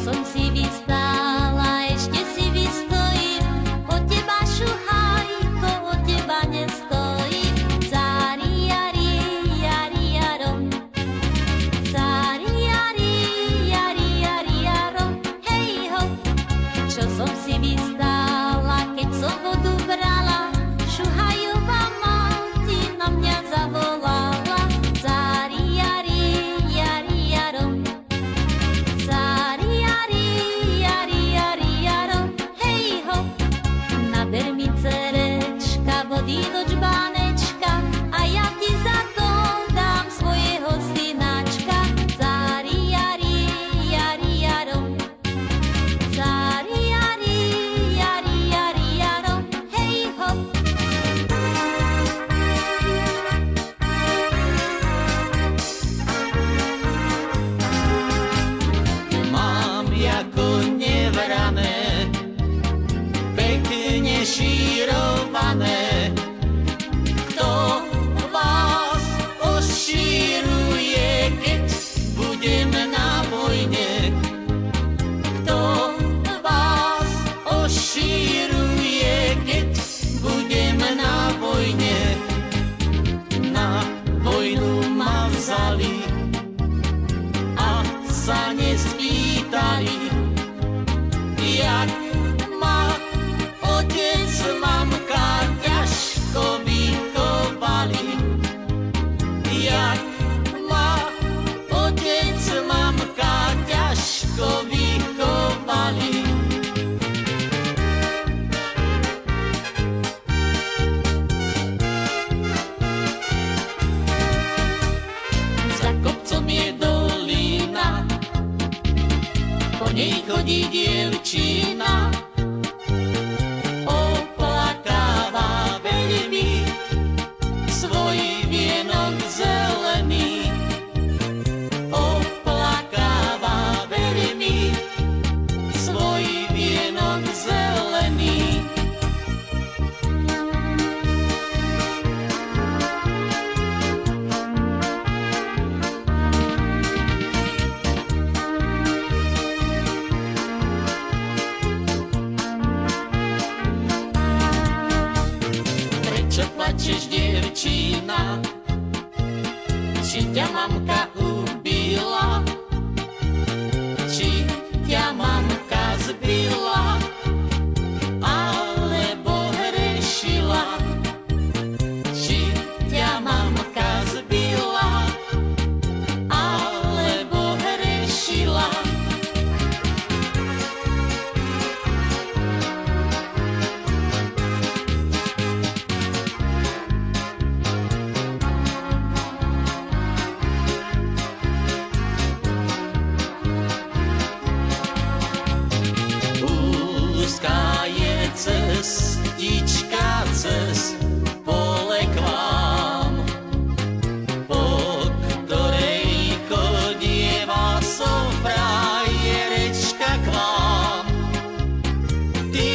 som si vystála, ešte si vystojím, od teba šuhajko, od teba nestojím. Zári, jari, jari, jarom. Zári, jari, jari, jari, jarom. Hej ho, čo som si vystála, keď som vodu brala, šuhajová mati na mňa zavolala. Zári, jari, jari, jarom. Zári, jari, jari, jari, jarom. Hej ho, naber mi cerečka vody do čbánečka a ja ti za to dám svojho synáčka. Zári, jari, jari, jarom. Zári, jari, jari, jari, jarom. Hej ho. Mám jako nevrané, pekne šírované. Kto vás ošíruje, keď budem na vojne? Kto vás ošíruje, keď budem na vojne? Na vojnu ma vzali a sa nespýtali, jak ma otec, mamka ťažko vychovali. Jak ma otec, mamka ťažko vychovali. Za kopcom je dolina, po nej chodí dievčina, oplakáva veľmi svoj vienok zelený. Oplakáva veľmi svoj vienok zelený. Prečo plačeš, dievčina? Či ťa mamka ubila? Či ťa mamka zbila? Alebo hrešila? Či ťa mamka zbila? Alebo hrešila? Úzká je cestička cez pole k vám, po ktorej chodieva som frajerečka k vám. Ty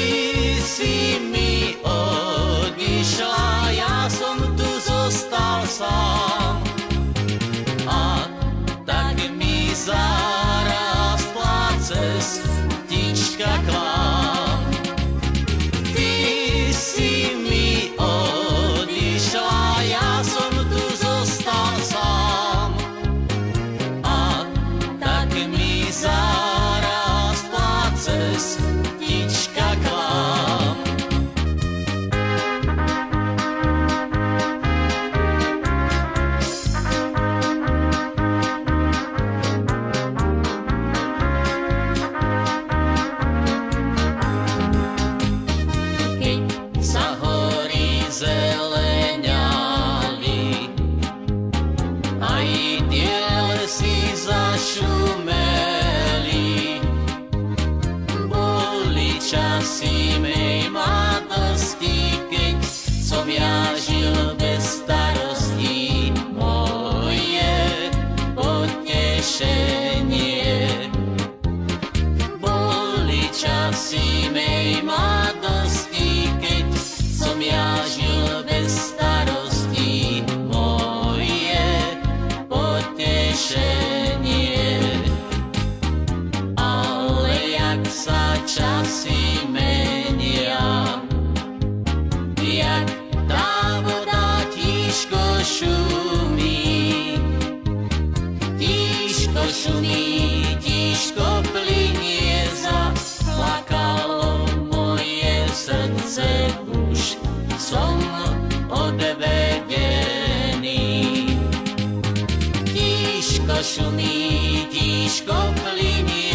si mi odišla, ja som tu zostal sám. A tak mi zarastla cestička k vám. Ty si mi odišla, ja som tu zostal sám. A tak mi zarastla cestička k vám. Keď sa hory zeleňali, aj tie lesy zašumeli, boli časy mej mladosti, keď som ja žil bez starostí. Moje potešenie boli časy mej mladosti, keď som ja žil bez starostí. Moje potešenie, ale časy menia. Jak tá voda tížko šumí, tížko plynie, zaplakalo moje srdce už, som odvedený. Tížko šumí, tížko plynie,